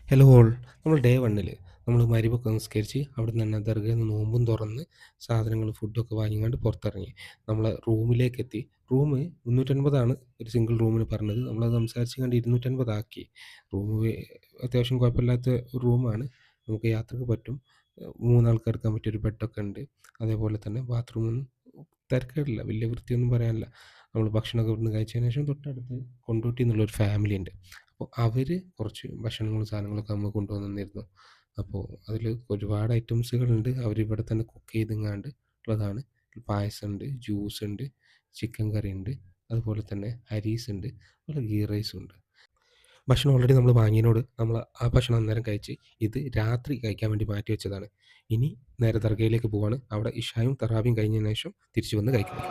Hello all. നമ്മൾ day 1 നമ്മൾ മഗ്‌രിബൊക്കെ നിസ്കരിച്ച് അവിടുന്ന് തന്നെ ദർഗയിൽ നിന്ന് നോമ്പും തുറന്ന് സാധനങ്ങൾ ഫുഡൊക്കെ വാങ്ങിങ്ങാണ്ട് പുറത്തിറങ്ങി. നമ്മളെ റൂമിലേക്കെത്തി. റൂം 350 ആണ് ഒരു സിംഗിൾ റൂമിന് പറഞ്ഞത്. നമ്മളത് സംസാരിച്ച്ങ്ങാണ്ട് 250 ആക്കി. റൂമ് അത്യാവശ്യം കുഴപ്പമില്ലാത്ത ഒരു റൂമാണ്. നമുക്ക് യാത്രക്ക് പറ്റും. 3 ആൾക്ക് കിടക്കാൻ പറ്റിയൊരു ബെഡൊക്കെ ഉണ്ട്. അതേപോലെ തന്നെ ബാത്റൂമൊന്നും തരക്കേടില്ല. വലിയ വൃത്തിയൊന്നും പറയാനില്ല. നമ്മൾ ഭക്ഷണമൊക്കെ ഇവിടുന്ന് കഴിച്ചതിന് ശേഷം തൊട്ടടുത്ത് കൊണ്ടോട്ടി എന്നുള്ളൊരു ഫാമിലി ഉണ്ട്. അപ്പോൾ അവർ കുറച്ച് ഭക്ഷണങ്ങളും സാധനങ്ങളൊക്കെ നമുക്ക് കൊണ്ടുവന്ന് തന്നിരുന്നു. അപ്പോൾ അതിൽ ഒരുപാട് ഐറ്റംസുകളുണ്ട്. അവരിവിടെ തന്നെ കുക്ക് ചെയ്തെങ്ങാണ്ട് ഉള്ളതാണ്. പായസമുണ്ട്, ജ്യൂസുണ്ട്, ചിക്കൻ കറി ഉണ്ട്, അതുപോലെ തന്നെ ഹരീസുണ്ട്, അതുപോലെ ഗീ റൈസും ഉണ്ട്. ഭക്ഷണം ഓൾറെഡി നമ്മൾ വാങ്ങിയതിനോട് നമ്മൾ ആ ഭക്ഷണം അന്നേരം കഴിച്ച് ഇത് രാത്രി കഴിക്കാൻ വേണ്ടി മാറ്റി വെച്ചതാണ്. ഇനി നേരെ ദർഗയിലേക്ക് പോവാണ്. അവിടെ ഇഷായും തറാവിയും കഴിഞ്ഞതിന് ശേഷം തിരിച്ചു വന്ന് കഴിക്കുന്നത്.